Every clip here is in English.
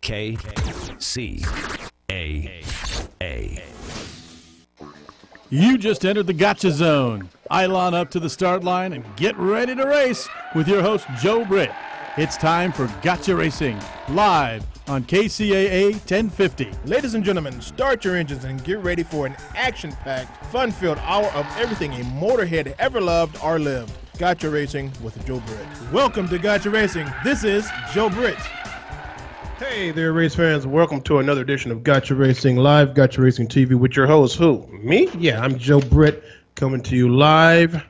KCAA. You just entered the Gotcha Zone. Eilon up to the start line and get ready to race with your host, Joe Britt. It's time for Gotcha Racing, live on KCAA 1050. Ladies and gentlemen, start your engines and get ready for an action-packed, fun-filled hour of everything a motorhead ever loved or lived. Gotcha Racing with Joe Britt. Welcome to Gotcha Racing. This is Joe Britt. Hey there, race fans. Welcome to another edition of Gotcha Racing Live, Gotcha Racing TV with your host, who? Me? Yeah, I'm Joe Britt, coming to you live,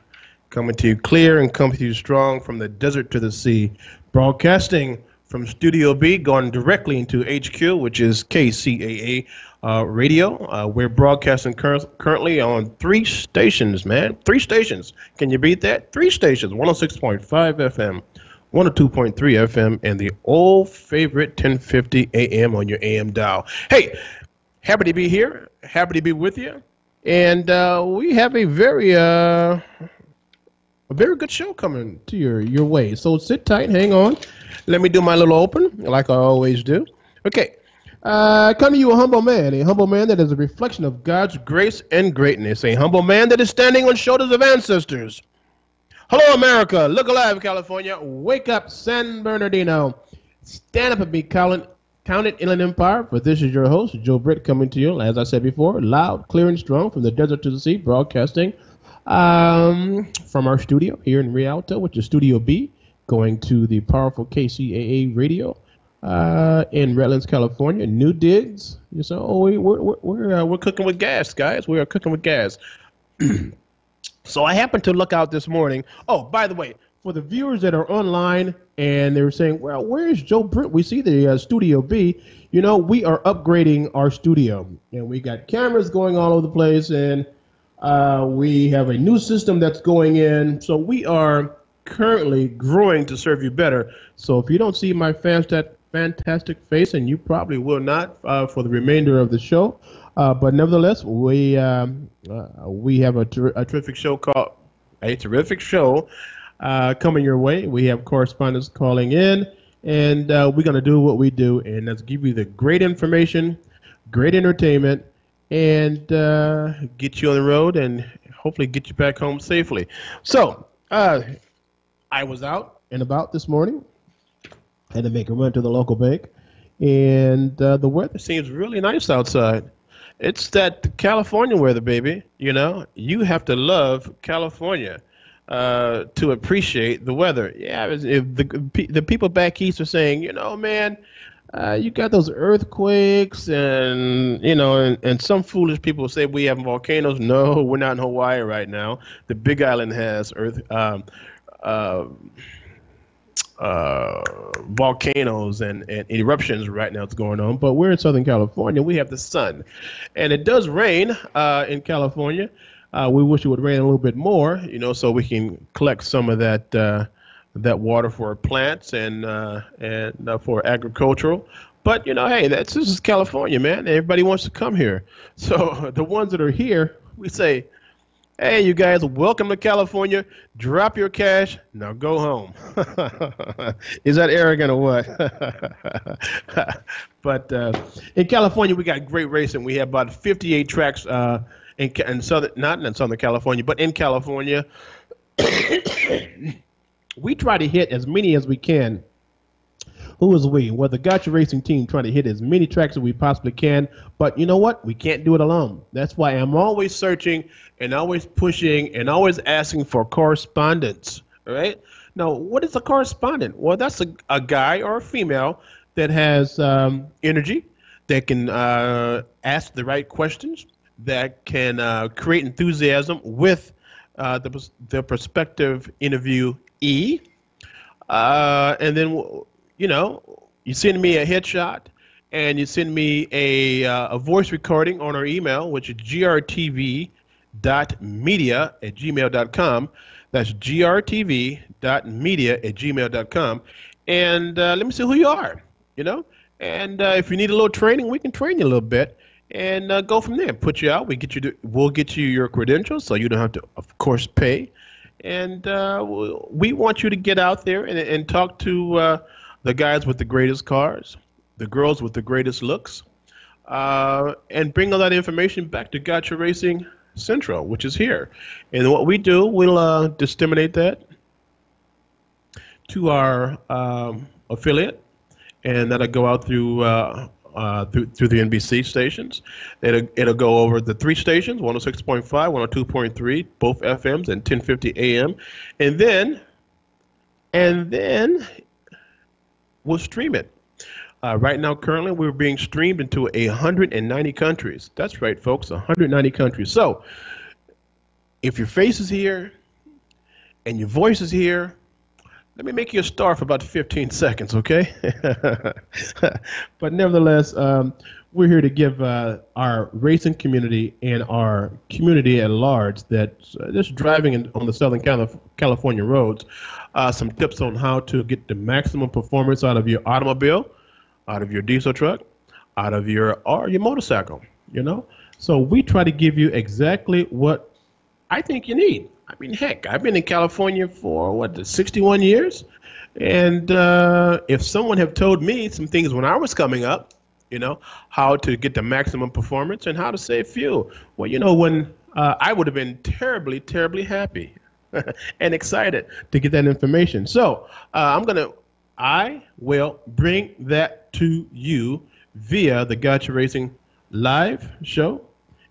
coming to you clear, and coming to you strong from the desert to the sea. Broadcasting from Studio B, going directly into HQ, which is KCAA Radio. We're broadcasting currently on 3 stations, man. 3 stations. Can you beat that? 3 stations, 106.5 FM. 102.3 FM, and the old favorite 1050 AM on your AM dial. Hey, happy to be here. Happy to be with you. And we have a very good show coming to your way. So sit tight, hang on. Let me do my little open, like I always do. Okay. Come to you a humble man that is a reflection of God's grace and greatness, a humble man that is standing on shoulders of ancestors. Hello, America. Look alive, California. Wake up, San Bernardino. Stand up and be counted Inland Empire. For this is your host, Joe Britt, coming to you, as I said before, loud, clear, and strong from the desert to the sea, broadcasting from our studio here in Rialto, which is Studio B, going to the powerful KCAA Radio in Redlands, California. New digs. So we're cooking with gas, guys. We are cooking with gas. So I happened to look out this morning. Oh, by the way, for the viewers that are online and they were saying, well, where's Joe Britt? We see the Studio B. You know, we are upgrading our studio. And we got cameras going all over the place. And we have a new system that's going in. So we are currently growing to serve you better. So if you don't see my fantastic face, and you probably will not for the remainder of the show, but nevertheless, we have a terrific show coming your way. We have correspondents calling in, and we're going to do what we do, and that's give you the great information, great entertainment, and get you on the road and hopefully get you back home safely. So I was out and about this morning. Had to make a run to the local bank, and the weather seems really nice outside. It's that California weather, baby. You know, you have to love California to appreciate the weather. Yeah, if the people back east are saying, you know, man, you got those earthquakes, and you know, and some foolish people say we have volcanoes. No, we're not in Hawaii right now. The Big Island has volcanoes and eruptions right now. It's going on, but we're in Southern California. We have the sun, and it does rain in California. We wish it would rain a little bit more, you know, so we can collect some of that water for our plants and for agricultural. But you know, hey, this is California, man. Everybody wants to come here. So the ones that are here, we say, hey, you guys, welcome to California. Drop your cash. Now go home. Is that arrogant or what? But in California, we got great racing. We have about 58 tracks in Southern, not in Southern California, but in California. We try to hit as many as we can. Who is we? Well, the Gotcha Racing team trying to hit as many tracks as we possibly can. But you know what? We can't do it alone. That's why I'm always searching and always pushing and always asking for correspondence. All right? Now, what is a correspondent? Well, that's a guy or a female that has energy, that can ask the right questions, that can create enthusiasm with the prospective interviewee. And then, you know, you send me a headshot and you send me a voice recording on our email, which is grtv.media@gmail.com. That's grtv.media@gmail.com. And let me see who you are, you know. And if you need a little training, we can train you a little bit and go from there. Put you out. We'll get you your credentials, so you don't have to, of course, pay. And we want you to get out there and talk to the guys with the greatest cars, the girls with the greatest looks, and bring all that information back to Gotcha Racing Central, which is here. And what we do, we'll disseminate that to our affiliate, and that'll go out through the NBC stations. It'll go over the three stations: 106.5, 102.3, both FMs, and 1050 AM, and then we'll stream it. Right now, currently, we're being streamed into 190 countries. That's right, folks, 190 countries. So, if your face is here and your voice is here, let me make you a star for about 15 seconds, okay? But nevertheless, we're here to give our racing community and our community at large that's just driving on the Southern California roads some tips on how to get the maximum performance out of your automobile, out of your diesel truck, out of your motorcycle, you know? So we try to give you exactly what I think you need. I mean, heck, I've been in California for, 61 years? And if someone had told me some things when I was coming up, you know, how to get the maximum performance and how to save fuel, well, you know, when I would have been terribly, terribly happy and excited to get that information. So I will bring that to you via the Gotcha Racing live show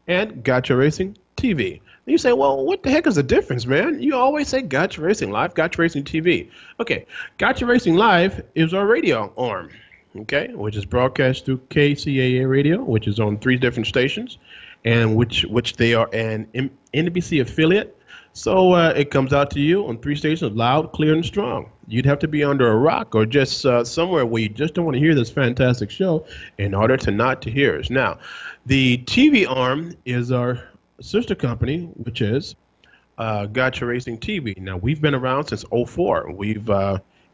and Gotcha Racing TV. You say, well, what the heck is the difference, man? You always say Gotcha Racing Live, Gotcha Racing TV. Okay, Gotcha Racing Live is our radio arm, okay, which is broadcast through KCAA radio, which is on 3 different stations, and which they are an NBC affiliate. So it comes out to you on 3 stations, loud, clear, and strong. You'd have to be under a rock or just somewhere where you just don't want to hear this fantastic show in order to not to hear us. Now, the TV arm is our sister company, which is Gotcha Racing TV. Now, we've been around since '04. We've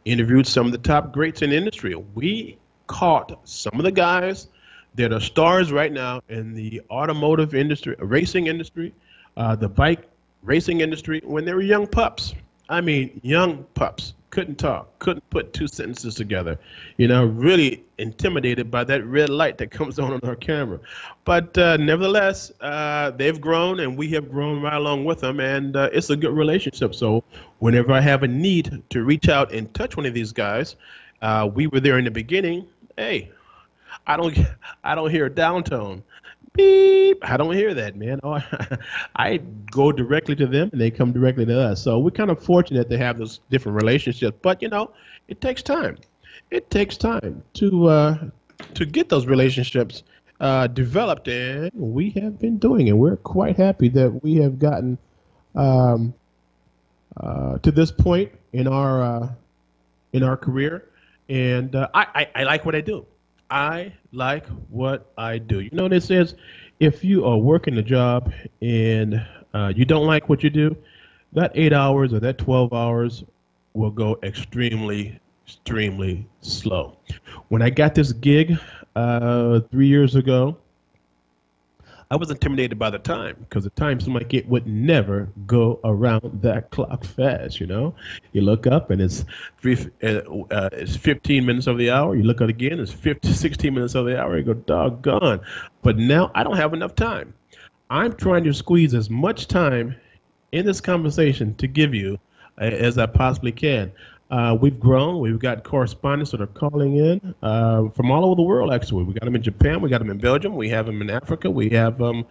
interviewed some of the top greats in the industry. We caught some of the guys that are stars right now in the automotive industry, racing industry, the bike racing industry, when they were young pups. I mean, young pups. Couldn't talk, couldn't put 2 sentences together, you know, really intimidated by that red light that comes on our camera. But nevertheless, they've grown and we have grown right along with them, and it's a good relationship. So whenever I have a need to reach out and touch one of these guys, we were there in the beginning. Hey, I don't hear a downtone. Beep. I don't hear that, man. Oh, I go directly to them, and they come directly to us. So we're kind of fortunate to have those different relationships. But, you know, it takes time. It takes time to get those relationships developed, and we have been doing it. We're quite happy that we have gotten to this point in our career, and I like what I do. I like what I do. You know, this is, if you are working a job and you don't like what you do, that 8 hours or that 12 hours will go extremely, extremely slow. When I got this gig 3 years ago, I was intimidated by the time, because the time seemed like it would never go around that clock fast, you know? You look up and it's 15 minutes of the hour. You look up again, it's 16 minutes of the hour. You go, doggone. But now I don't have enough time. I'm trying to squeeze as much time in this conversation to give you as I possibly can. We've grown. We've got correspondents that are calling in from all over the world, actually. We got them in Japan. We got them in Belgium. We have them in Africa. We have them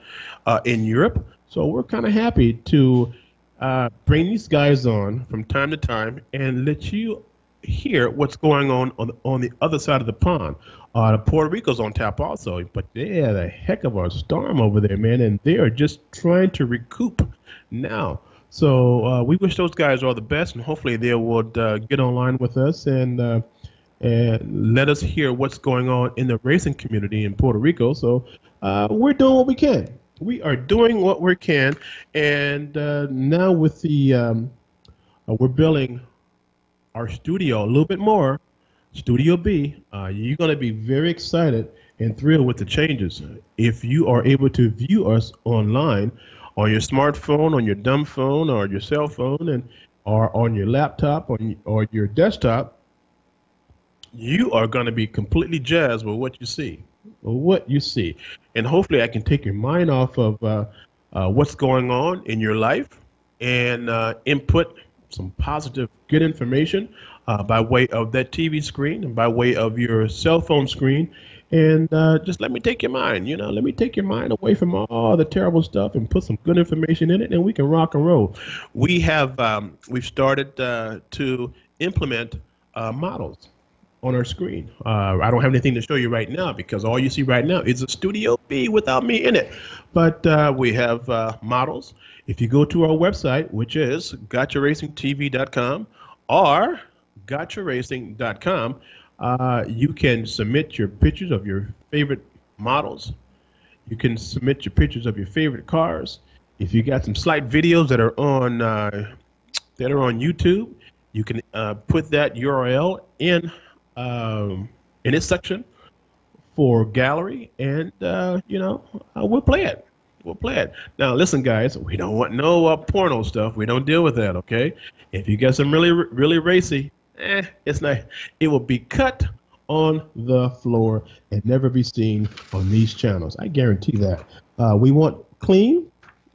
in Europe. So we're kind of happy to bring these guys on from time to time and let you hear what's going on the other side of the pond. Puerto Rico's on tap also, but they had a heck of a storm over there, man, and they are just trying to recoup now. So we wish those guys all the best, and hopefully they would get online with us and let us hear what's going on in the racing community in Puerto Rico. So we're doing what we can. We are doing what we can, and now with the we're building our studio a little bit more, Studio B. You're going to be very excited and thrilled with the changes. If you are able to view us online, on your smartphone, on your dumb phone, or your cell phone, or on your laptop, or your desktop, you are going to be completely jazzed with what you see. What you see. And hopefully I can take your mind off of what's going on in your life and input some positive, good information by way of that TV screen and by way of your cell phone screen. And just let me take your mind, let me take your mind away from all the terrible stuff and put some good information in it, and we can rock and roll. We've started to implement models on our screen. I don't have anything to show you right now because all you see right now is a Studio B without me in it. But we have models. If you go to our website, which is gotcharacingtv.com or gotcharacing.com, you can submit your pictures of your favorite models. You can submit your pictures of your favorite cars. If you got some slight videos that are on YouTube, you can put that URL in its section for gallery, and we'll play it. We'll play it. Now, listen, guys, we don't want no porno stuff. We don't deal with that, okay? If you get some really, really racy, it's not. It will be cut on the floor and never be seen on these channels. I guarantee that. We want clean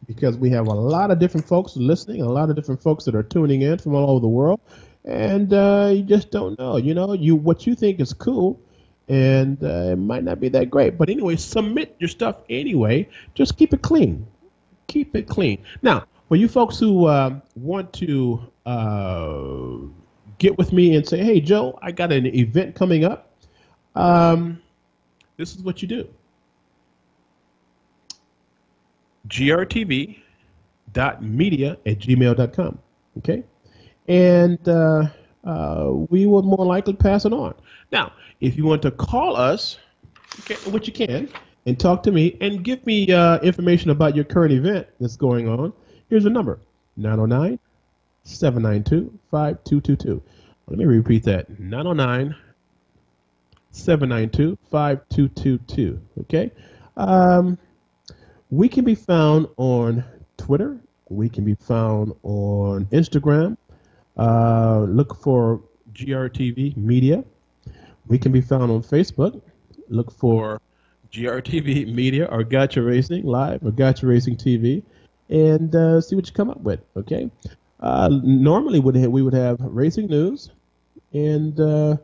because we have a lot of different folks listening, a lot of different folks that are tuning in from all over the world, and you just don't know. What you think is cool, and it might not be that great. But anyway, submit your stuff anyway. Just keep it clean. Keep it clean. Now, for you folks who want to get with me and say, hey, Joe, I got an event coming up, this is what you do. grtv.media@gmail.com. Okay? And we will more likely pass it on. Now, if you want to call us, okay, which you can, and talk to me and give me information about your current event that's going on, here's the number, 909-792-5222. Let me repeat that, 909-792-5222. Okay? We can be found on Twitter. We can be found on Instagram. Look for GRTV Media. We can be found on Facebook. Look for GRTV Media or Gotcha Racing Live or Gotcha Racing TV, and see what you come up with. Okay. Normally we would have racing news, and we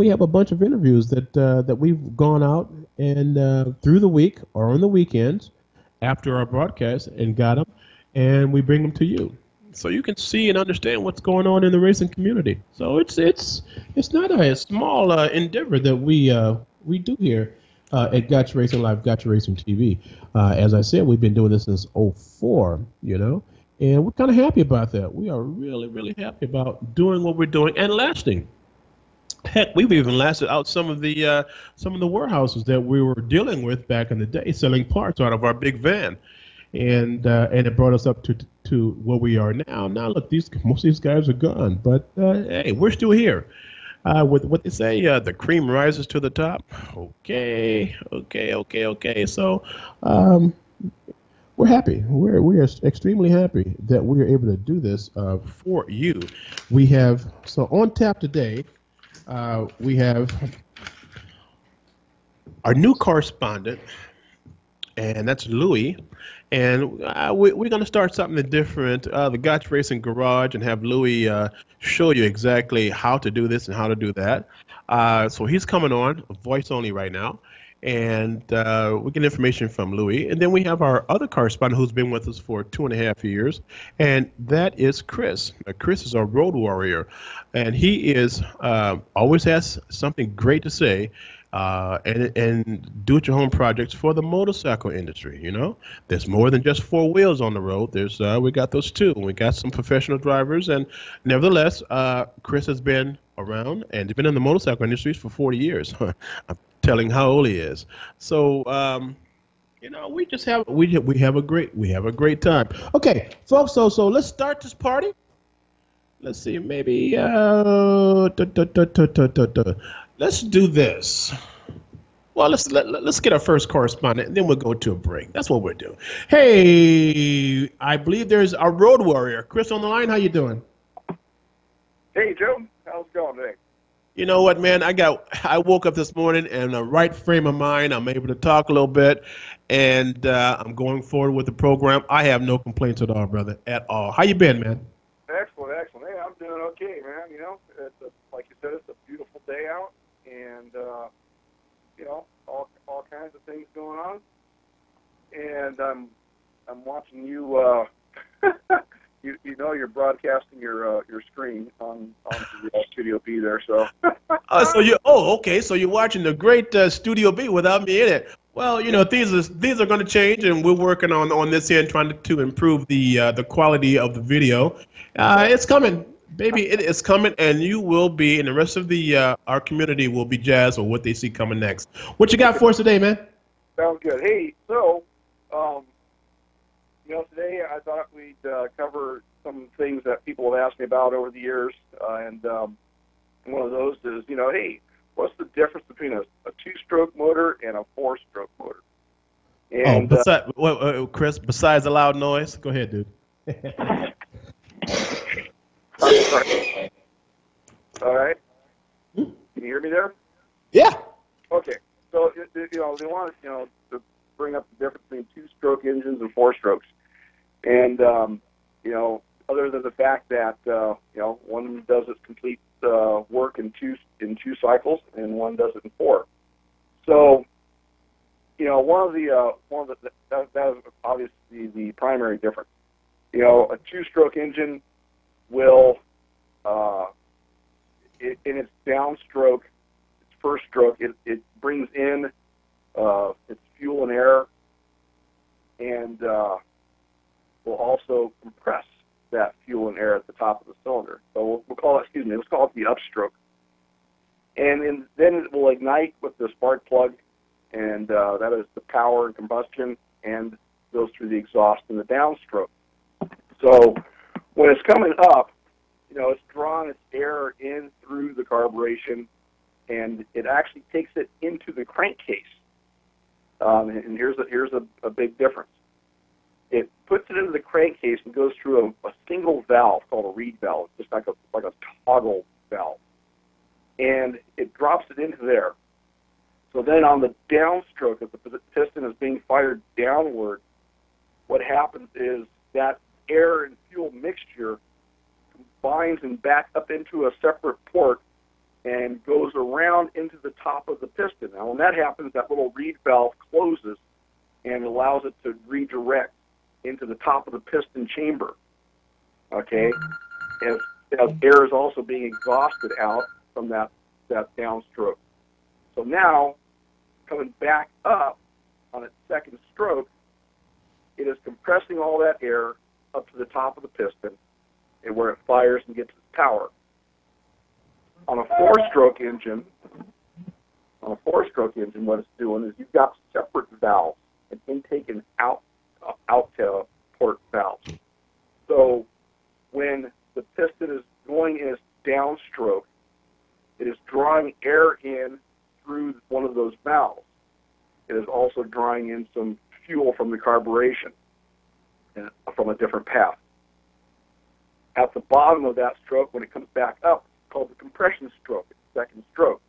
have a bunch of interviews that we've gone out and through the week or on the weekends after our broadcast and got them, and we bring them to you, so you can see and understand what's going on in the racing community. So it's not a small endeavor that we do here at Gotcha Racing Live, Gotcha Racing TV. As I said, we've been doing this since '04, and we're kind of happy about that. We are really, really happy about doing what we're doing and lasting. Heck, we've even lasted out some of the warehouses that we were dealing with back in the day, selling parts out of our big van, and it brought us up to where we are now. Now, look, most of these guys are gone, but hey, we're still here. With what they say, the cream rises to the top. Okay. So, we're happy. We are extremely happy that we are able to do this for you. We have on tap today. We have our new correspondent, and that's Louie. And we're going to start something different, the Gotcha Racing Garage, and have Louie show you exactly how to do this and how to do that. So he's coming on, voice only right now. And we get information from Louie. And then we have our other correspondent who's been with us for 2.5 years, and that is Chris. Chris is our road warrior, and he is always has something great to say and do-it-your-home projects for the motorcycle industry. There's more than just 4 wheels on the road. There's we got those too. We got some professional drivers, and nevertheless, Chris has been around and been in the motorcycle industry for 40 years. I'm telling how old he is. So we just have we have a great time. Okay, folks. So let's start this party. Let's see, maybe let's do this. Well, let's get our first correspondent, and then we'll go to a break. That's what we'll do. Hey, I believe there's our road warrior, Chris, on the line. How you doing? Hey, Joe. How's it going today? You know what, man? I woke up this morning in the right frame of mind. I'm able to talk a little bit, and I'm going forward with the program. I have no complaints at all, brother, at all. How you been, man? Excellent, excellent. Hey, I'm doing okay, man. Like you said, it's a beautiful day out, and all kinds of things going on. And I'm watching you. You're broadcasting your screen onto the Studio B there. So. Okay. So you're watching the great Studio B without me in it. Well, things are going to change, and we're working on this end, trying to improve the quality of the video. It's coming, baby. It is coming, and you will be, and the rest of the our community will be jazzed with what they see coming next. What you got for us today, man? Sounds good. Hey, so today I thought we'd cover some things that people have asked me about over the years, and one of those is, hey, what's the difference between a two-stroke motor and a four-stroke motor? And, Chris, besides the loud noise, go ahead, dude. All right. Can you hear me there? Yeah. Okay. So, they want to bring up the difference between two-stroke engines and four-strokes. And, other than the fact that, one does its complete work in two cycles and one does it in four. So, that is obviously the primary difference. A two-stroke engine will, in its downstroke, its first stroke, it brings in its fuel and air, and will also compress that fuel and air at the top of the cylinder. So let's call it the upstroke. And then it will ignite with the spark plug, and that is the power and combustion, and goes through the exhaust in the downstroke. So when it's coming up, it's drawing its air in through the carburation, and it actually takes it into the crankcase. And here's a big difference. It puts it into the crankcase and goes through a single valve called a reed valve, just like a toggle valve, and it drops it into there. So then on the downstroke, if the piston is being fired downward, what happens is that air and fuel mixture combines and backs up into a separate port and goes around into the top of the piston. Now, when that happens, that little reed valve closes and allows it to redirect into the top of the piston chamber, okay? As air is also being exhausted out from that downstroke. So now, coming back up on its second stroke, it is compressing all that air up to the top of the piston, and where it fires and gets its power. On a four-stroke engine, what it's doing is you've got separate valves, an intake and out port valves. So when the piston is going in its downstroke, it is drawing air in through one of those valves. It is also drawing in some fuel from the carburation from a different path. At the bottom of that stroke, when it comes back up, it's called the compression stroke, it's the second stroke.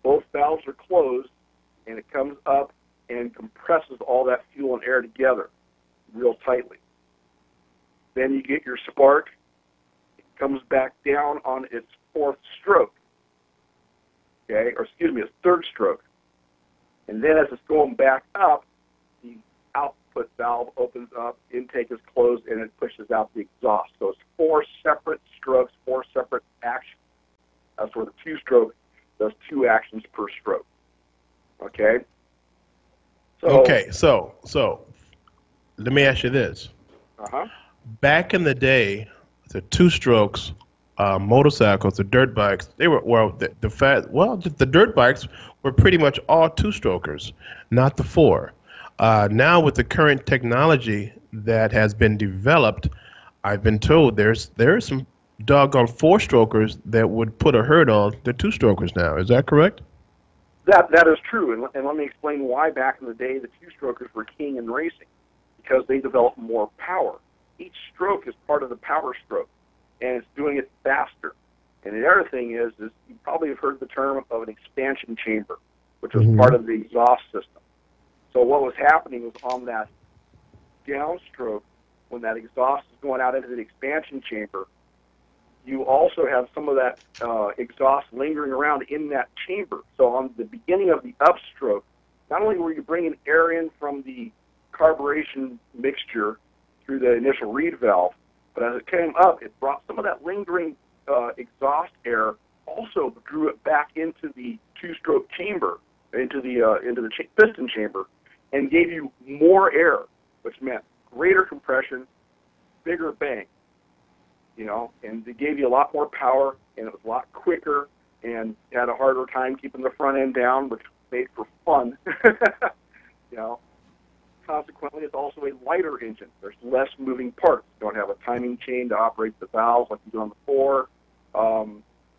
Both valves are closed, and it comes up and compresses all that fuel and air together real tightly. Then you get your spark. It comes back down on its fourth stroke, okay, or excuse me, its third stroke. And then as it's going back up, the output valve opens up, intake is closed, and it pushes out the exhaust. So it's four separate strokes, four separate actions. That's where the two-stroke does two actions per stroke. Okay? So let me ask you this. Back in the day, the two strokes motorcycles, the dirt bikes, they were the dirt bikes were pretty much all two strokers, not the four. Now with the current technology that has been developed, I've been told there's some doggone four strokers that would put a hurt on the two strokers now. Is that correct? That is true, and let me explain why back in the day the two-strokers were king in racing, because they developed more power. Each stroke is part of the power stroke, and it's doing it faster. And the other thing is you probably have heard the term of an expansion chamber, which was Mhm. part of the exhaust system. So what was happening was on that downstroke, when that exhaust is going out into the expansion chamber, you also have some of that exhaust lingering around in that chamber. So on the beginning of the upstroke, not only were you bringing air in from the carburation mixture through the initial reed valve, but as it came up, it brought some of that lingering exhaust air, also drew it back into the two-stroke chamber, into the piston chamber, and gave you more air, which meant greater compression, bigger bang, and it gave you a lot more power, and it was a lot quicker, and had a harder time keeping the front end down, which made for fun. Consequently, it's also a lighter engine. There's less moving parts. You don't have a timing chain to operate the valves like you do on the 4.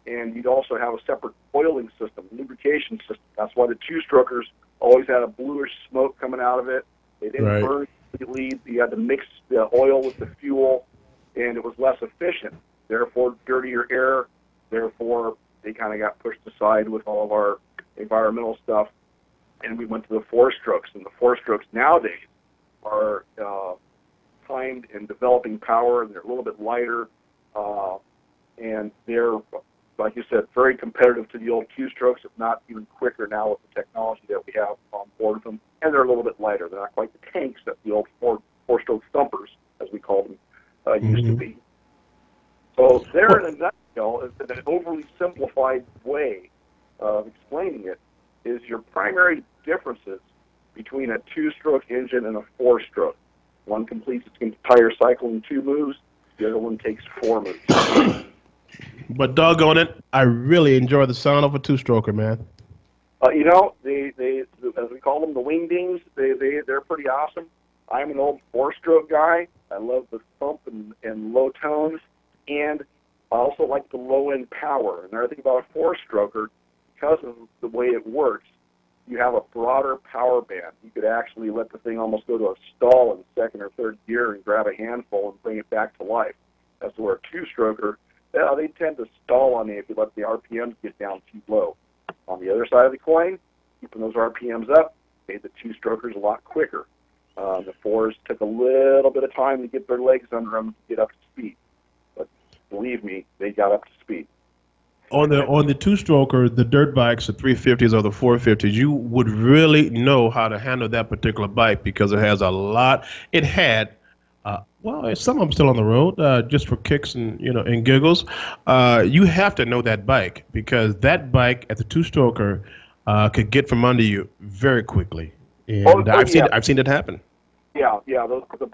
And you'd also have a separate oiling system, lubrication system. That's why the two-strokers always had a bluish smoke coming out of it. They didn't burn completely. You had to mix the oil with the fuel, and it was less efficient. Therefore, dirtier air. Therefore, they kind of got pushed aside with all of our environmental stuff, and we went to the 4-strokes. And the 4-strokes nowadays are timed and developing power, and they're a little bit lighter, and they're, like you said, very competitive to the old 2-strokes, if not even quicker now with the technology that we have on board with them. And they're a little bit lighter. They're not quite the tanks that the old 4-stroke thumpers, as we call them, used to be. So there, in a nutshell, is an overly simplified way of explaining it, is your primary differences between a 2-stroke engine and a 4-stroke. One completes its entire cycle in 2 moves. The other one takes 4 moves. But doggone it, I really enjoy the sound of a 2-stroker, man. They as we call them, the wingdings, they're pretty awesome. I'm an old 4-stroke guy. I love the thump and low tones, and I also like the low-end power. And another thing about a 4-stroker, because of the way it works, you have a broader power band. You could actually let the thing almost go to a stall in second or third gear and grab a handful and bring it back to life. That's where a 2-stroker, they tend to stall on you if you let the RPMs get down too low. On the other side of the coin, keeping those RPMs up made the 2-strokers a lot quicker. The 4s took a little bit of time to get their legs under them to get up to speed. But believe me, they got up to speed. On the 2-stroker, the dirt bikes, the 350s or the 450s, you would really know how to handle that particular bike because it has a lot. It had, some of them still on the road, just for kicks and and giggles. You have to know that bike because that bike at the 2-stroker could get from under you very quickly, and I've seen it happen. Yeah. The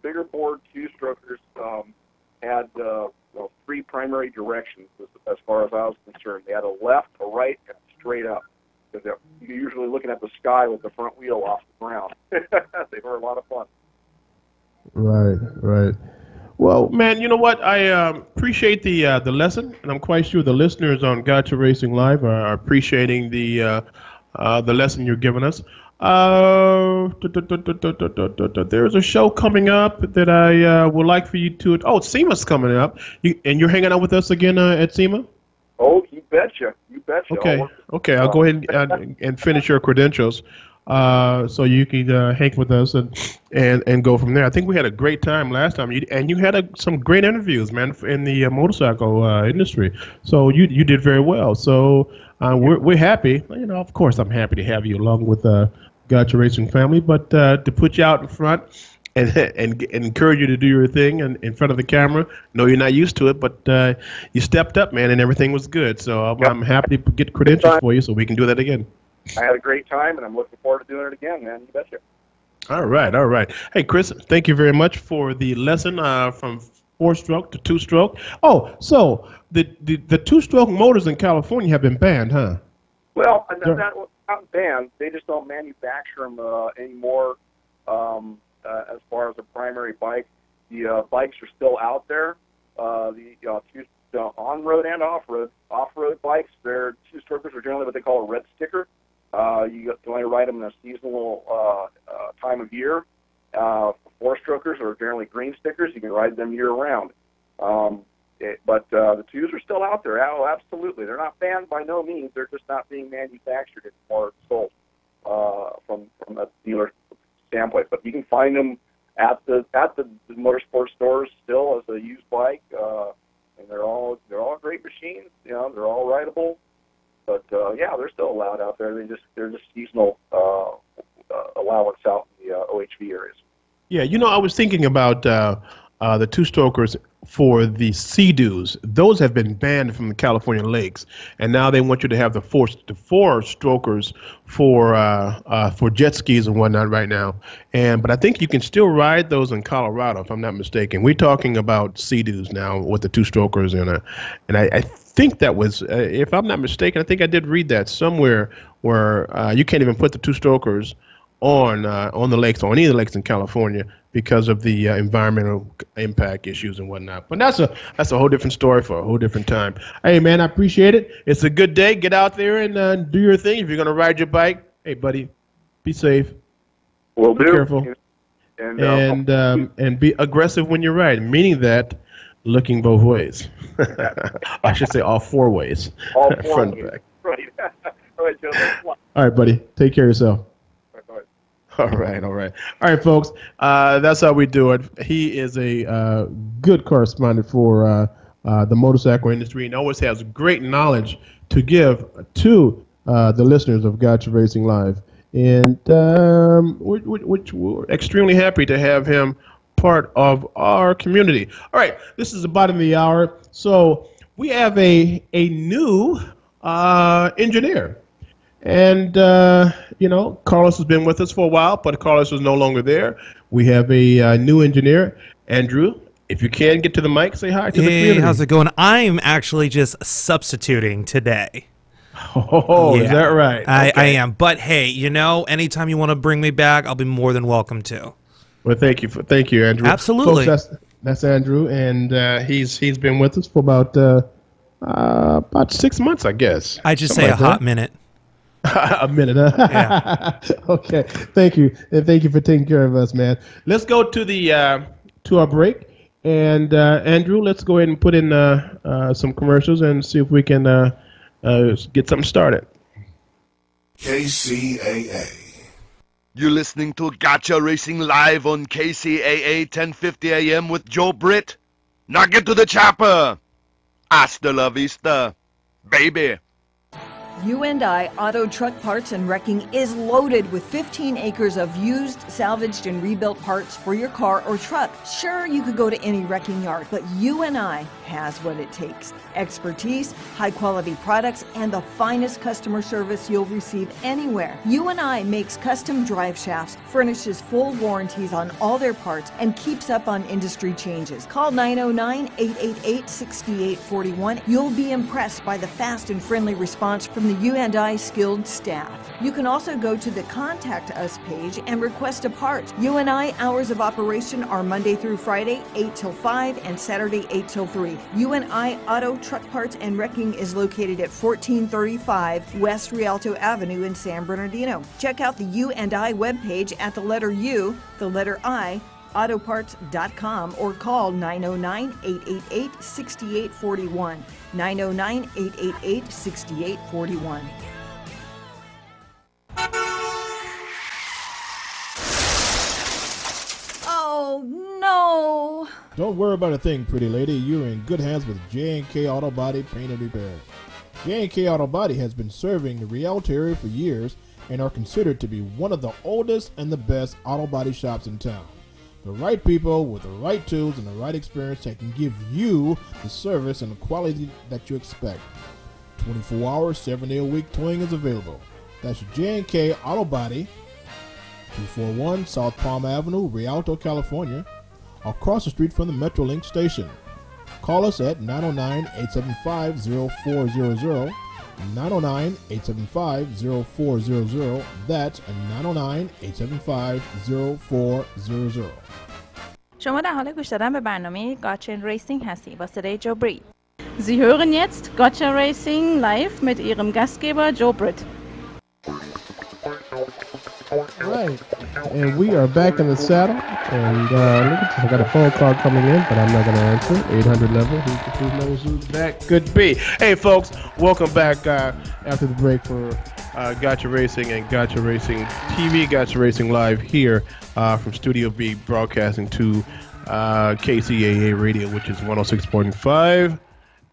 bigger board 2-strokers had 3 primary directions as far as I was concerned. They had a left, a right, and a straight up. Because you're usually looking at the sky with the front wheel off the ground. They were a lot of fun. Right. Well, man, you know what? I appreciate the lesson, and I'm quite sure the listeners on Gotcha Racing Live are appreciating the lesson you're giving us. There's a show coming up that I would like for you to. Oh, SEMA's coming up, and you're hanging out with us again at SEMA. Oh, you betcha. Okay. I'll go ahead and finish your credentials, so you can hang with us and go from there. I think we had a great time last time, and you had some great interviews, man, in the motorcycle industry. So you did very well. So we're happy. Of course, I'm happy to have you along with Gotcha Racing family, but to put you out in front and encourage you to do your thing in front of the camera. No, you're not used to it, but you stepped up, man, and everything was good. So I'm happy to get credentials for you so we can do that again. I had a great time, and I'm looking forward to doing it again, man. You betcha. All right. Hey, Chris, thank you very much for the lesson from 4-stroke to 2-stroke. Oh, so the 2-stroke motors in California have been banned, huh? Well, not banned. They just don't manufacture them anymore. As far as a primary bike, the bikes are still out there. The on-road and off-road bikes, their 2-strokers are generally what they call a red sticker. You can only ride them in a seasonal time of year. 4-strokers are generally green stickers. You can ride them year-round. But the 2s are still out there. Oh, absolutely. They're not banned by no means. They're just not being manufactured anymore, sold from a dealer standpoint. But you can find them at the motorsport stores still as a used bike, and they're all great machines. You know, they're all rideable. But yeah, they're still allowed out there. They're just seasonal allowance out in the OHV areas. Yeah, you know, I was thinking about the two-strokers for the Sea-Doos. Those have been banned from the California lakes, and now they want you to have the four-strokers for jet skis and whatnot right now. But I think you can still ride those in Colorado, if I'm not mistaken. We're talking about Sea-Doos now with the two-strokers, and I think that was, if I'm not mistaken, I think I did read that somewhere where you can't even put the two-strokers on the lakes, on any of the lakes in California, because of the environmental impact issues and whatnot. But that's a whole different story for a whole different time. Hey, man, I appreciate it. It's a good day. Get out there and do your thing. If you're going to ride your bike, hey, buddy, be safe. Will do. Be careful. And be aggressive when you're riding, meaning that looking both ways. I should say all four ways. All four front ways. and back. Right. All right, Joe. Thanks a lot. All right, buddy. Take care of yourself. All right. All right, folks. That's how we do it. He is a good correspondent for the motorcycle industry and always has great knowledge to give to the listeners of Gotcha Racing Live. And we're extremely happy to have him part of our community. All right, this is the bottom of the hour. So we have a new engineer. And, Carlos has been with us for a while, but Carlos is no longer there. We have a new engineer, Andrew. If you can get to the mic, say hi to the community. Hey, how's it going? I'm actually just substituting today. Oh, yeah. Is that right? I am. But, hey, anytime you want to bring me back, I'll be more than welcome to. Well, thank you, Andrew. Absolutely. Folks, that's Andrew, and he's been with us for about 6 months, I guess. I just say a hot minute. A minute, huh? Yeah. Okay. Thank you, and thank you for taking care of us, man. Let's go to the to our break, and Andrew, let's go ahead and put in some commercials and see if we can get something started. KCAA. You're listening to Gotcha Racing Live on KCAA 1050 AM with Joe Britt. Now get to the chopper. Hasta la vista, baby. U&I Auto Truck Parts and Wrecking is loaded with 15 acres of used, salvaged, and rebuilt parts for your car or truck. Sure, you could go to any wrecking yard, but U&I has what it takes. Expertise, high-quality products, and the finest customer service you'll receive anywhere. U&I makes custom drive shafts, furnishes full warranties on all their parts, and keeps up on industry changes. Call 909-888-6841. You'll be impressed by the fast and friendly response from the U&I skilled staff. You can also go to the Contact Us page and request a part. U&I hours of operation are Monday through Friday, 8 till 5, and Saturday, 8 till 3. U&I Auto Truck Parts and Wrecking is located at 1435 West Rialto Avenue in San Bernardino. Check out the U&I webpage at the letter U, the letter I, autoparts.com, or call 909-888-6841. 909-888-6841. Oh, no. Don't worry about a thing, pretty lady. You're in good hands with J&K Auto Body Paint and Repair. J&K Auto Body has been serving the Rialto area for years and are considered to be one of the oldest and the best auto body shops in town. The right people with the right tools and the right experience that can give you the service and the quality that you expect. 24 hours, 7-day-a-week towing is available. That's J&K Auto Body, 241 South Palm Avenue, Rialto, California, across the street from the Metrolink station. Call us at 909-875-0400, 909-875-0400. That's 909-875-0400. شما در حال گوش دادن به برنامه گاتچا ریسینگ هستی با صدای جو برید. Sie hören jetzt Gotcha Racing live mit Ihrem Gastgeber Joe Britt. Right. And we are back in the saddle. And look at this. I got a phone call coming in, but I'm not going to answer. 800 level. Who knows who that could be? Hey, folks. Welcome back after the break for Gotcha Racing and Gotcha Racing TV. Gotcha Racing Live here from Studio B, broadcasting to KCAA Radio, which is 106.5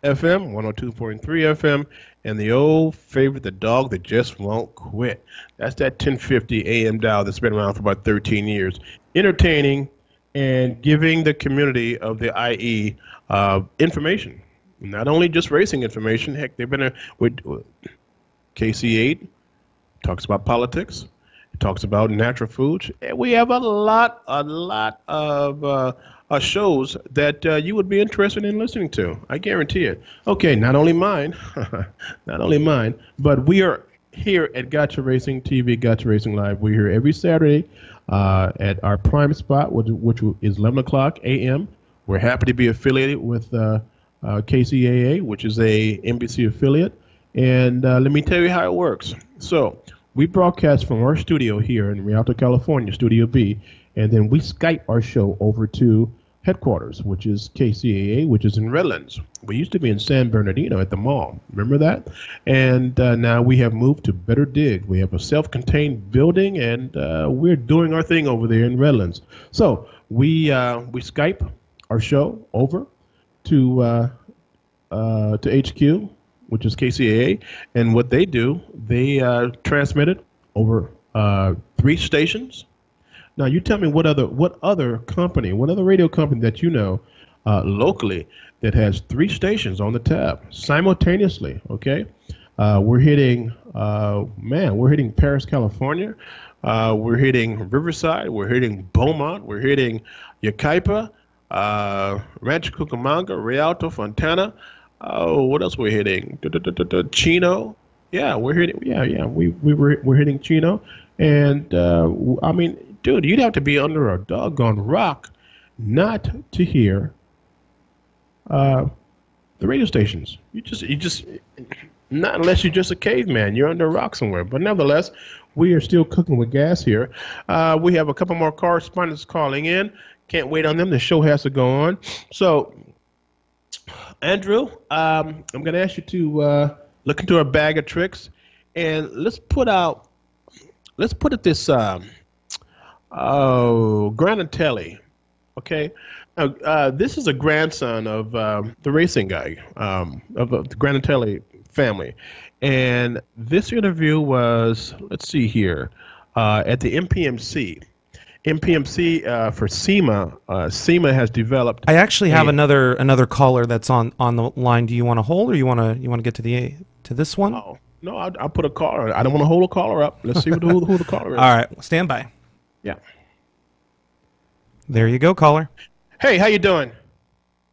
FM, 102.3 FM, and the old favorite, the dog that just won't quit. That's that 1050 AM dial that's been around for about 13 years, entertaining and giving the community of the IE information. Not only just racing information. Heck, they've been with KC8, talks about politics, it talks about natural foods. And we have a lot of shows that you would be interested in listening to. I guarantee it. Okay, not only mine, but we are here at Gotcha Racing TV, Gotcha Racing Live. We're here every Saturday at our prime spot, which is 11 o'clock a.m. We're happy to be affiliated with KCAA, which is a NBC affiliate. And let me tell you how it works. So we broadcast from our studio here in Rialto, California, Studio B, and then we Skype our show over to headquarters, which is KCAA, which is in Redlands. We used to be in San Bernardino at the mall. Remember that? And now we have moved to Better Dig. We have a self-contained building, and we're doing our thing over there in Redlands. So we Skype our show over to HQ, which is KCAA, and what they do, they transmit it over 3 stations. Now, you tell me what other radio company that you know locally that has 3 stations on the tab simultaneously, okay? We're hitting Paris, California. We're hitting Riverside. We're hitting Beaumont. We're hitting Yucaipa, Rancho Cucamonga, Rialto, Fontana. Oh, what else we're hitting? Chino. Yeah, we're hitting. Yeah. We're hitting Chino, and I mean, dude, you'd have to be under a doggone rock not to hear the radio stations. You just not unless you're just a caveman. You're under a rock somewhere. But nevertheless, we are still cooking with gas here. We have a couple more correspondents calling in. Can't wait on them. The show has to go on. So, Andrew, I'm going to ask you to look into our bag of tricks, and let's put it this Granatelli, okay? Now, this is a grandson of the racing guy, of the Granatelli family. And this interview was, let's see here, at the MPMC. MPMC for SEMA. SEMA has developed. I actually have another caller that's on the line. Do you want to hold, or you want to get to this one? Oh, no, I'll put a caller. I don't want to hold a caller up. Let's see who the caller is. All right, stand by. Yeah. There you go, caller. Hey, how you doing?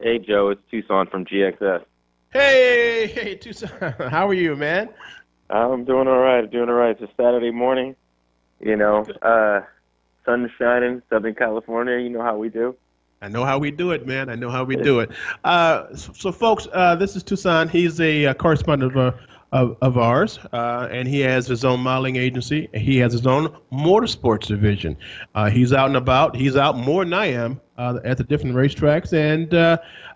Hey, Joe. It's Tucson from GXS. Hey, Tucson. How are you, man? I'm doing all right. It's a Saturday morning. You know, sun shining, Southern California. You know how we do. I know how we do it, man. I know how we do it. So folks, this is Tucson. He's a correspondent of ours, and he has his own modeling agency. He has his own motorsports division. He's out and about. He's out more than I am at the different racetracks, and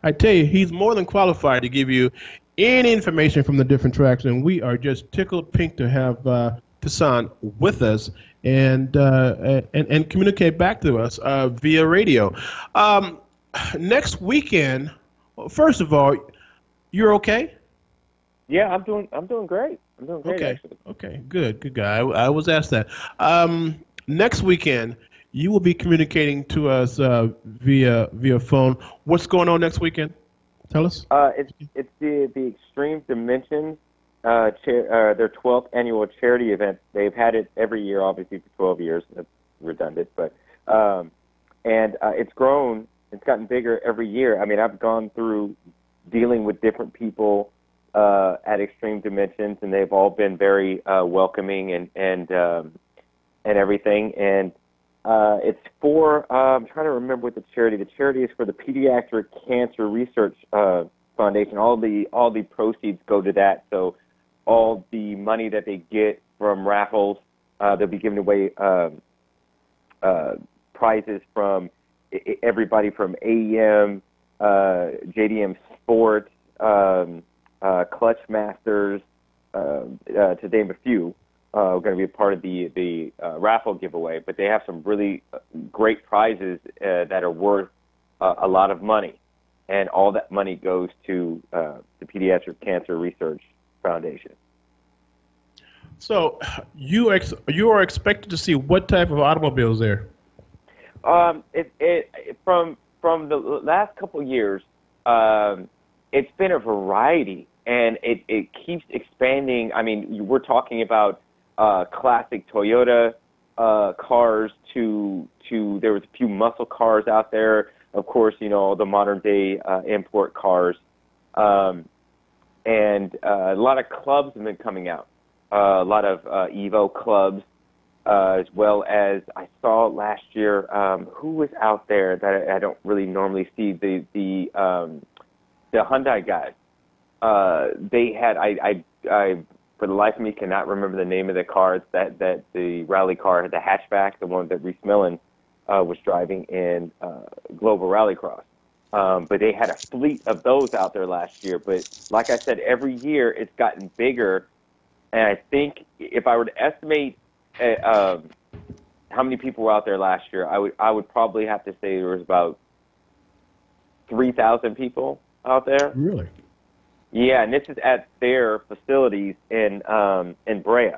I tell you, he's more than qualified to give you any information from the different tracks, and we are just tickled pink to have Tucson with us and communicate back to us via radio. Next weekend, first of all, you're okay? Yeah, I'm doing great. I'm doing great. Okay. Actually. Okay. Good guy. I was asked that. Next weekend, you will be communicating to us via phone. What's going on next weekend? Tell us. It's the Extreme Dimensions. Their 12th annual charity event. They've had it every year, obviously, for 12 years. That's redundant, but it's grown. It's gotten bigger every year. I mean, I've gone through dealing with different people at Extreme Dimensions, and they've all been very welcoming and everything. And it's for I'm trying to remember what the charity. The charity is for the Pediatric Cancer Research Foundation. All the proceeds go to that. So all the money that they get from raffles They'll be giving away prizes from everybody from AEM, JDM Sports, Clutch Masters, to name a few. Going to be a part of the raffle giveaway, but they have some really great prizes that are worth a lot of money, and all that money goes to the Pediatric Cancer Research Foundation. So you are expected to see what type of automobiles there? From the last couple of years, it's been a variety, and it keeps expanding. I mean, we're talking about classic Toyota cars to there was a few muscle cars out there. Of course, the modern day import cars, and a lot of clubs have been coming out. A lot of Evo clubs, as well as I saw last year. Who was out there that I don't really normally see? The Hyundai guys. They had I for the life of me cannot remember the name of the cars that the rally car, the hatchback, the one that Reese Millen was driving in Global Rallycross. But they had a fleet of those out there last year. But like I said, every year it's gotten bigger. And I think if I were to estimate how many people were out there last year, I would probably have to say there was about 3,000 people out there. Really? Yeah, and this is at their facilities in Brea,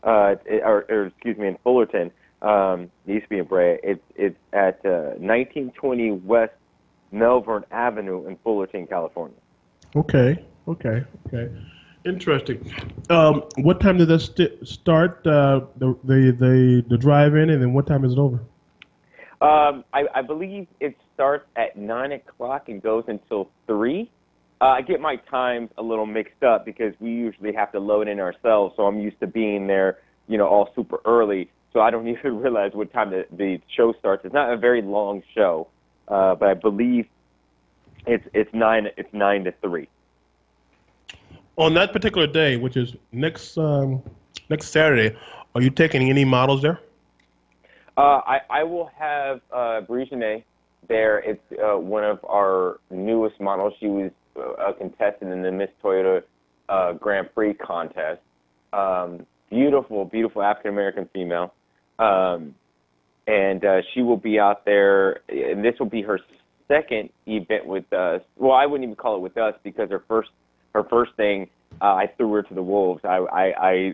in Fullerton. It used to be in Brea. It's at 1920 West Melbourne Avenue in Fullerton, California. Okay. Interesting. What time did that start? The drive-in, and then what time is it over? I believe it starts at 9 o'clock and goes until 3. I get my times a little mixed up because we usually have to load in ourselves, so I'm used to being there, all super early. So I don't even realize what time the show starts. It's not a very long show, but I believe it's 9 to 3. On that particular day, which is next Saturday, are you taking any models there? I will have Brigitte there. It's one of our newest models. She was a contestant in the Miss Toyota Grand Prix contest. Beautiful African-American female. And she will be out there, and this will be her second event with us. Well, I wouldn't even call it with us because her first thing, I threw her to the wolves. I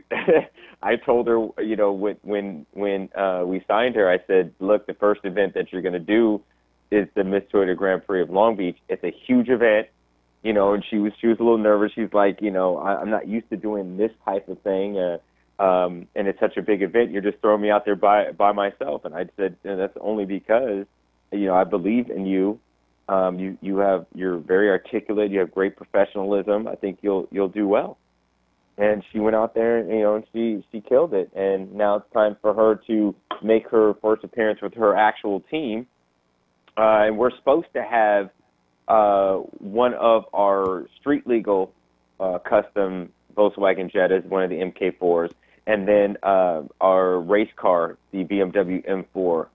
told her, when we signed her, I said, look, the first event that you're going to do is the Miss Toyota Grand Prix of Long Beach. It's a huge event, and she was a little nervous. She's like, I'm not used to doing this type of thing, and it's such a big event. You're just throwing me out there by myself. And I said, that's only because, I believe in you. You're very articulate. You have great professionalism. I think you'll do well. And she went out there, and she killed it. And now it's time for her to make her first appearance with her actual team. And we're supposed to have one of our street legal custom Volkswagen Jettas, one of the MK4s, and then our race car, the BMW M4.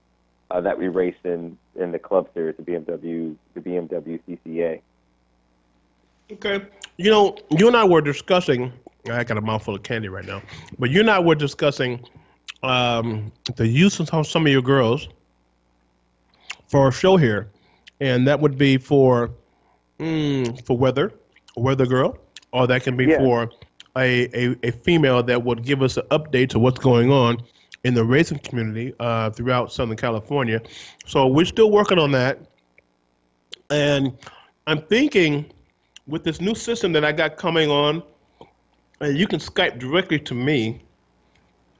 That we race in the club series, the BMW CCA. Okay. You and I were discussing, I got a mouthful of candy right now, but you and I were discussing the use of some of your girls for a show here, and that would be for weather girl, or that can be for a female that would give us an update to what's going on in the racing community throughout Southern California. So we're still working on that. And I'm thinking with this new system that I got coming on, you can Skype directly to me.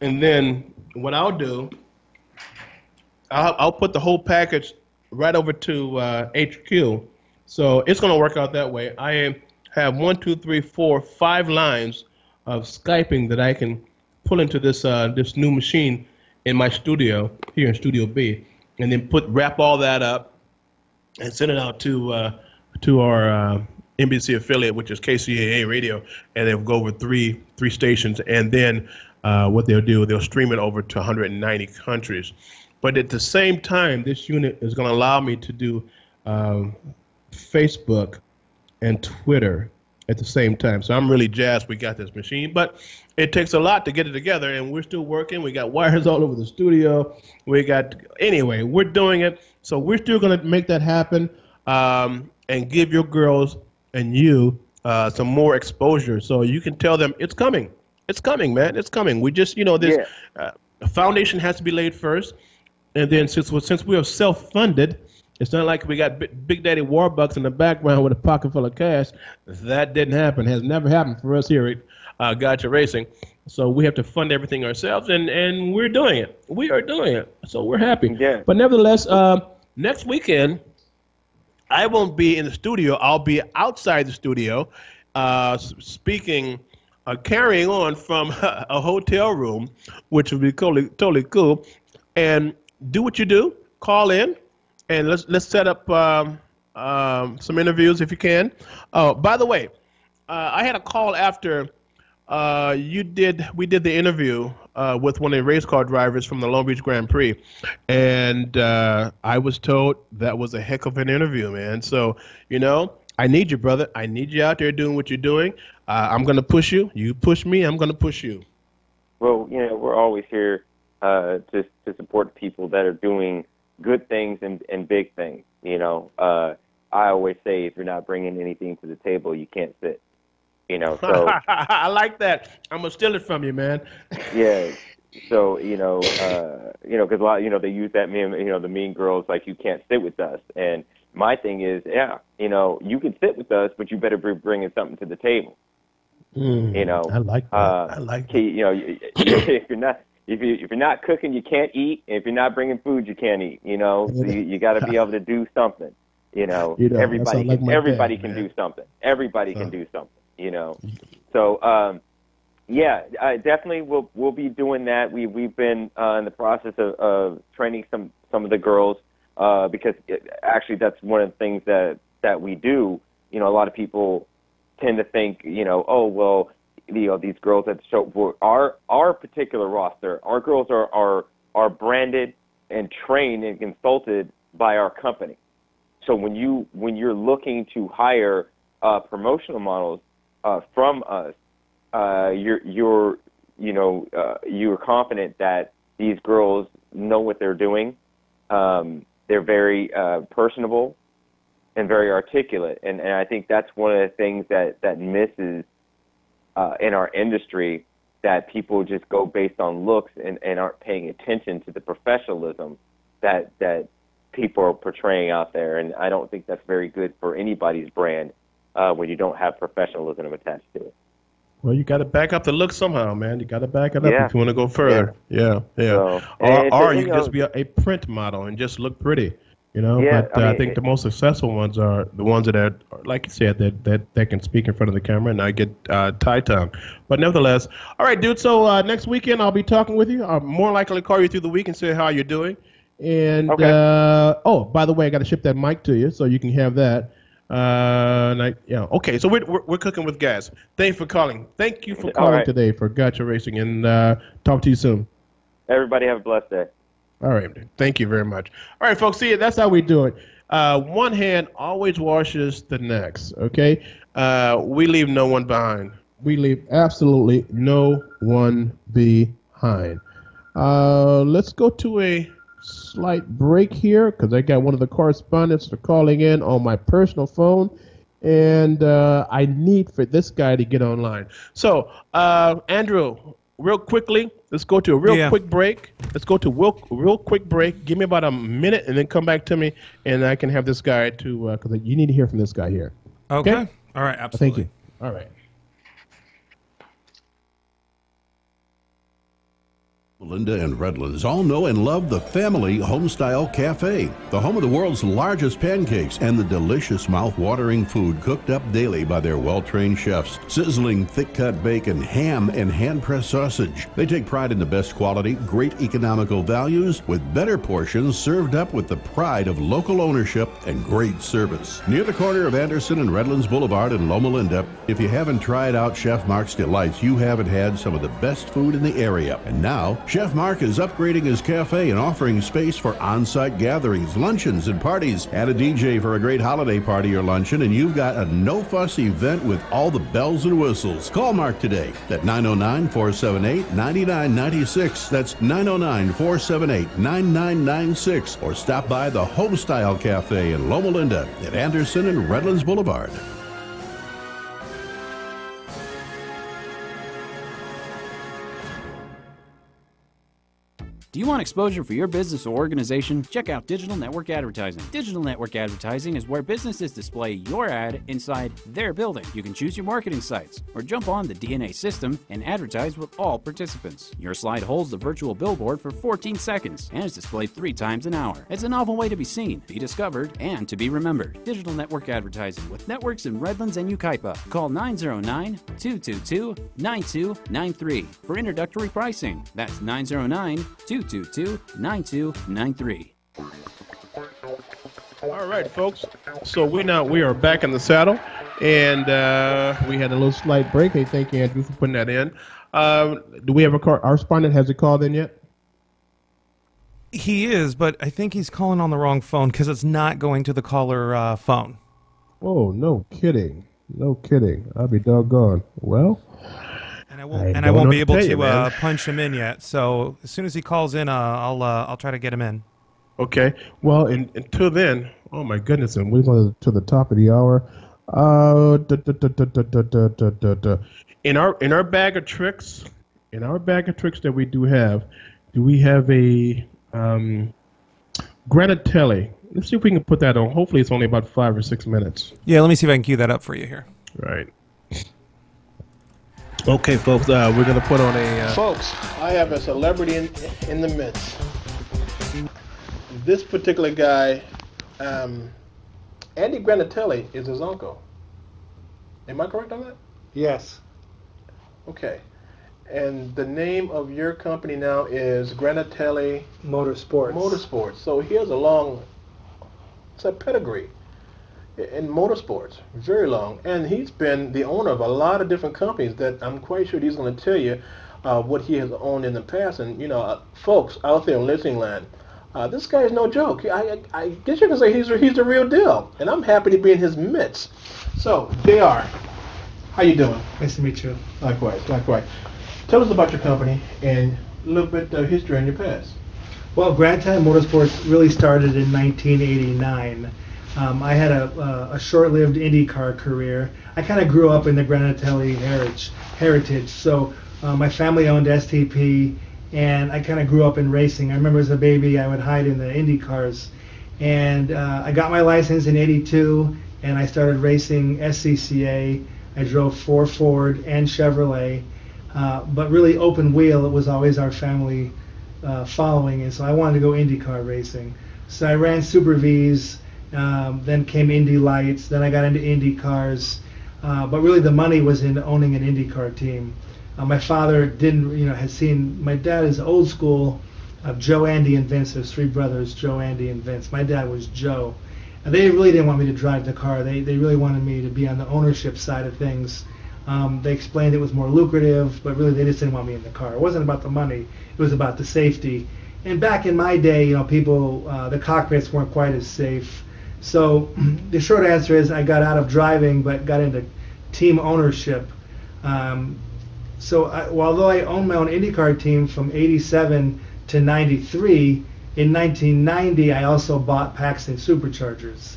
And then what I'll do, I'll put the whole package right over to HQ. So it's going to work out that way. I have 5 lines of Skyping that I can pull into this new machine in my studio here in Studio B, and then wrap all that up and send it out to our NBC affiliate, which is KCAA Radio, and then go over three stations, and then what they'll do, they'll stream it over to 190 countries. But at the same time, this unit is going to allow me to do Facebook and Twitter at the same time. So I'm really jazzed we got this machine. But it takes a lot to get it together, and we're still working. We got wires all over the studio. Anyway, we're doing it. So we're still going to make that happen and give your girls and you some more exposure so you can tell them it's coming. It's coming, man. It's coming. We just, this a foundation has to be laid first. And then since we are self-funded, it's not like we got Big Daddy Warbucks in the background with a pocket full of cash. That didn't happen. Has never happened for us here at Gotcha Racing. So we have to fund everything ourselves, and we're doing it. We are doing it. So we're happy. Yeah. But nevertheless, next weekend, I won't be in the studio. I'll be outside the studio speaking, carrying on from a hotel room, which would be totally cool. And do what you do. Call in. And let's set up some interviews if you can. Oh, by the way, I had a call after we did the interview with one of the race car drivers from the Long Beach Grand Prix, and I was told that was a heck of an interview, man. So I need you, brother. I need you out there doing what you're doing. I'm gonna push you. You push me. I'm gonna push you. Well, we're always here to support people that are doing good things and big things. I always say if you're not bringing anything to the table, you can't sit. So I like that. I'm gonna steal it from you, man. Yeah. So because a lot, they use that meme, the mean girls, like, you can't sit with us. And my thing is, you can sit with us, but you better be bringing something to the table. I like that. I like that. If you're not cooking, you can't eat. And if you're not bringing food, you can't eat. So you got to be able to do something. Everybody can do something. Everybody can do something. So I definitely we'll be doing that. We've been in the process of training some of the girls because actually that's one of the things that we do. A lot of people tend to think, oh well. These girls at the show, our particular roster, our girls are branded and trained and consulted by our company. So when you're looking to hire promotional models from us, you're confident that these girls know what they're doing. They're very personable and very articulate, and I think that's one of the things that misses in our industry, that people just go based on looks and aren't paying attention to the professionalism that people are portraying out there. And I don't think that's very good for anybody's brand when you don't have professionalism attached to it. Well, you got to back up the look somehow, man. You got to back it up if you want to go further. Yeah. So, or you can just be a print model and just look pretty. But I think the most successful ones are the ones that are, like you said, that can speak in front of the camera and not get tie-tongue. But nevertheless, all right, dude. So next weekend I'll be talking with you. I'll more likely call you through the week and see how you're doing. And by the way, I got to ship that mic to you so you can have that. Okay. So we're cooking with gas. Thanks for calling. Thank you for calling today for Gotcha Racing, and talk to you soon. Everybody have a blessed day. All right. Thank you very much. All right, folks. See, that's how we do it. One hand always washes the next. Okay. We leave no one behind. We leave absolutely no one behind. Let's go to a slight break here because I got one of the correspondents for calling in on my personal phone, and I need for this guy to get online. So, Andrew, real quickly, let's go to a real quick break. Let's go to real quick break. Give me about a minute, and then come back to me, and I can have this guy to because you need to hear from this guy here. Okay. All right. Absolutely. Thank you. All right. Linda and Redlands all know and love the Family Homestyle Cafe, the home of the world's largest pancakes and the delicious mouth-watering food cooked up daily by their well-trained chefs. Sizzling thick-cut bacon, ham, and hand-pressed sausage. They take pride in the best quality, great economical values with better portions served up with the pride of local ownership and great service. Near the corner of Anderson and Redlands Boulevard in Loma Linda, if you haven't tried out Chef Mark's Delights, you haven't had some of the best food in the area. And now, Chef Mark is upgrading his cafe and offering space for on-site gatherings, luncheons, and parties. Add a DJ for a great holiday party or luncheon, and you've got a no-fuss event with all the bells and whistles. Call Mark today at 909-478-9996. That's 909-478-9996. Or stop by the Homestyle Cafe in Loma Linda at Anderson and Redlands Boulevard. Do you want exposure for your business or organization? Check out Digital Network Advertising. Digital Network Advertising is where businesses display your ad inside their building. You can choose your marketing sites or jump on the DNA system and advertise with all participants. Your slide holds the virtual billboard for 14 seconds and is displayed 3 times an hour. It's a novel way to be seen, be discovered, and to be remembered. Digital Network Advertising with networks in Redlands and Yucaipa. Call 909-222-9293 for introductory pricing. That's 909-222-9293. All right, folks. So we are back in the saddle, and we had a little slight break. Hey, thank you, Andrew, for putting that in. Do we have a call? Our respondent has he called in yet? He is, but I think he's calling on the wrong phone because it's not going to the caller phone. Oh, no kidding. No kidding. I'll be doggone. Well, I won't be able to punch him in yet. So as soon as he calls in, I'll try to get him in. Okay. Well, until then, oh my goodness, and we're going to the top of the hour. In our bag of tricks, that we do we have a Granatelli? Let's see if we can put that on. Hopefully, it's only about 5 or 6 minutes. Yeah, let me see if I can cue that up for you here. Right. Okay, folks, we're going to put on a... Folks, I have a celebrity in the midst. This particular guy, Andy Granatelli, is his uncle. Am I correct on that? Yes. Okay. And the name of your company now is Granatelli... Motorsports. So here's it's a pedigree in motorsports, very long, and he's been the owner of a lot of different companies that I'm quite sure he's going to tell you what he has owned in the past. And folks out there in listening land, this guy is no joke. I guess you can say he's the real deal, and I'm happy to be in his midst. So, JR, how you doing? Nice to meet you. Likewise. Tell us about your company and a little bit of history in your past. Well, Granatelli Motorsports really started in 1989. I had a short-lived IndyCar career. I kind of grew up in the Granatelli heritage. So my family owned STP, and I kind of grew up in racing. I remember as a baby I would hide in the Indy cars. And I got my license in '82, and I started racing SCCA. I drove 4 Ford and Chevrolet. But really open wheel, it was always our family following, and so I wanted to go IndyCar racing. So I ran Super Vs. Then came Indy Lights, then I got into Indy cars, but really the money was in owning an IndyCar team. My father had seen, my dad is old school, Joe, Andy, and Vince. There's 3 brothers, Joe, Andy, and Vince. My dad was Joe. And they really didn't want me to drive the car. They really wanted me to be on the ownership side of things. They explained it was more lucrative, but really they just didn't want me in the car. It wasn't about the money, it was about the safety. And back in my day, the cockpits weren't quite as safe. So the short answer is I got out of driving but got into team ownership. Although I owned my own IndyCar team from '87 to '93, in 1990 I also bought Paxton Superchargers.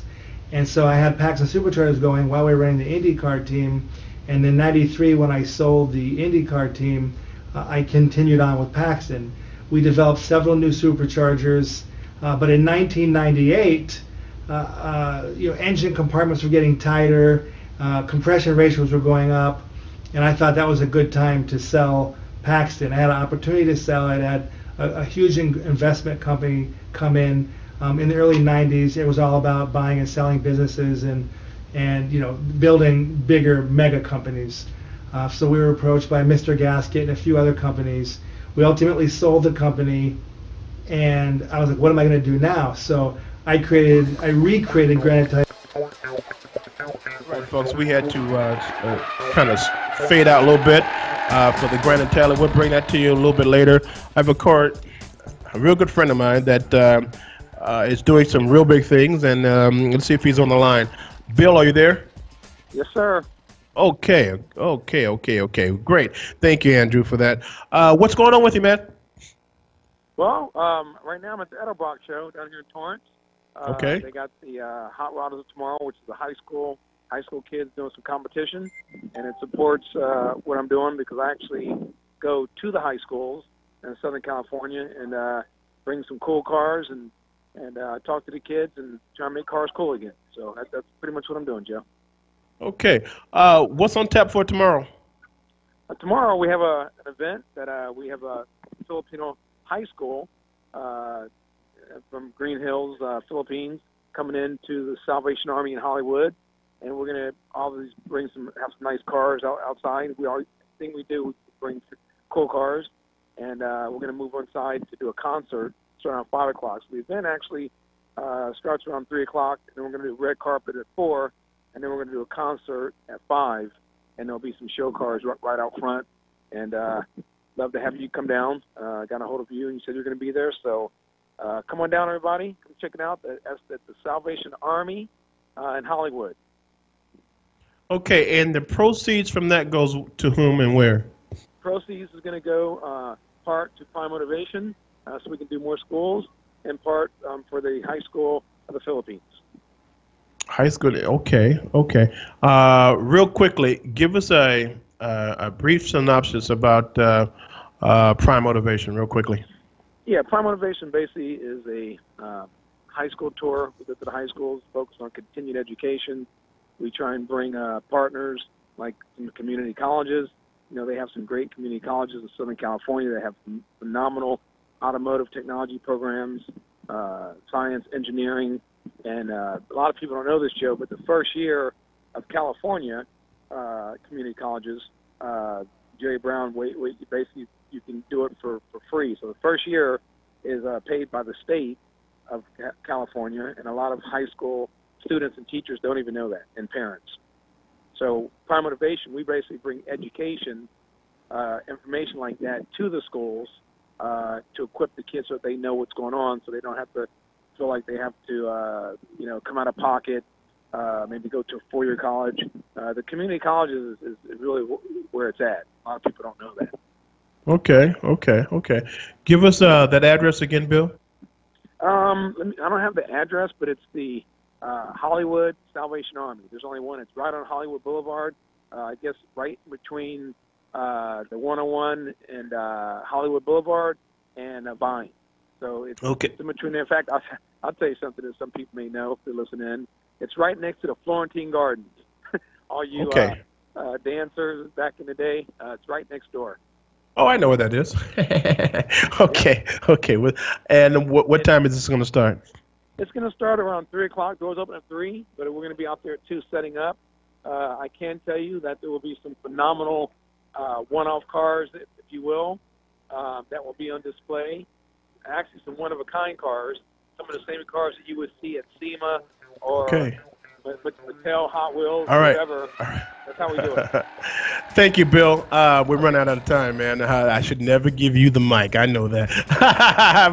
And so I had Paxton Superchargers going while we were running the IndyCar team. And in '93 when I sold the IndyCar team, I continued on with Paxton. We developed several new superchargers, but in 1998, engine compartments were getting tighter, compression ratios were going up, and I thought that was a good time to sell Paxton. I had an opportunity to sell it. I had a huge investment company come in the early 90s. It was all about buying and selling businesses and building bigger mega companies. So we were approached by Mr. Gasket and a few other companies. We ultimately sold the company, and I was like, what am I going to do now? So I recreated Granite Title. Right, folks, we had to kind of fade out a little bit for the Granite Tally. We'll bring that to you a little bit later. I have a real good friend of mine that is doing some real big things, and let's see if he's on the line. Bill, are you there? Yes, sir. Okay. Great. Thank you, Andrew, for that. What's going on with you, man? Well, right now I'm at the Edelbrock show down here in Torrance. Okay. They got the Hot Rodders tomorrow, which is the high school kids doing some competition, and it supports what I'm doing because I actually go to the high schools in Southern California and bring some cool cars and talk to the kids and try to make cars cool again. So that's pretty much what I'm doing, Joe. Okay. What's on tap for tomorrow? Tomorrow we have an event that we have a Filipino high school from Green Hills, Philippines, coming into the Salvation Army in Hollywood, and we're gonna always have some nice cars outside. Thing we do, we bring cool cars, and we're gonna move inside to do a concert starting around 5 o'clock. So the event actually starts around 3 o'clock, and then we're gonna do red carpet at 4, and then we're gonna do a concert at 5, and there'll be some show cars right out front, and love to have you come down. Got a hold of you, and you said you're gonna be there, so. Come on down, everybody. Come check it out. That's at the Salvation Army in Hollywood. Okay, and the proceeds from that goes to whom and where? Proceeds is going to go part to Prime Motivation, so we can do more schools, and part for the high school of the Philippines. High school. Okay. Real quickly, give us a brief synopsis about Prime Motivation, real quickly. Yeah, Prime Motivation basically is a high school tour. We go to the high schools, focus on continued education. We try and bring partners like some community colleges. They have some great community colleges in Southern California that have some phenomenal automotive technology programs, science, engineering, and a lot of people don't know this, Joe, but the first year of California community colleges, Jerry Brown, basically you can do it for free. So the first year is paid by the state of California, and a lot of high school students and teachers don't even know that, and parents. So Prime Motivation, we basically bring education, information like that to the schools to equip the kids so that they know what's going on, so they don't have to feel like they have to, come out of pocket, maybe go to a four-year college. The community colleges is really where it's at. A lot of people don't know that. Okay. Give us that address again, Bill. I don't have the address, but it's the Hollywood Salvation Army. There's only one. It's right on Hollywood Boulevard. I guess right between the 101 and Hollywood Boulevard and Vine. So it's in between there. In fact, I'll tell you something that some people may know if they listen in. It's right next to the Florentine Gardens. All you dancers back in the day, it's right next door. Oh, I know where that is. Okay. And what time is this going to start? It's going to start around 3 o'clock. Doors open at 3, but we're going to be out there at 2 setting up. I can tell you that there will be some phenomenal one-off cars, if you will, that will be on display. Actually, some one-of-a-kind cars, some of the same cars that you would see at SEMA or Mattel, Hot Wheels, whatever. That's how we do it. Thank you, Bill. We're running out of time, man. I should never give you the mic. I know that.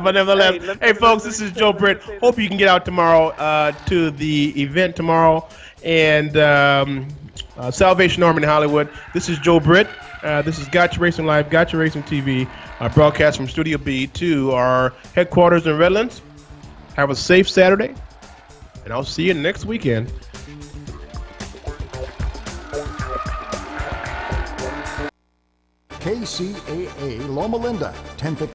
But nevertheless, hey, folks, this is Joe Britt. Hope you can get out tomorrow to the event tomorrow. And Salvation Army in Hollywood. This is Joe Britt. This is Gotcha Racing Live, Gotcha Racing TV, broadcast from Studio B to our headquarters in Redlands. Have a safe Saturday, and I'll see you next weekend. KCAA Loma Linda, 1050.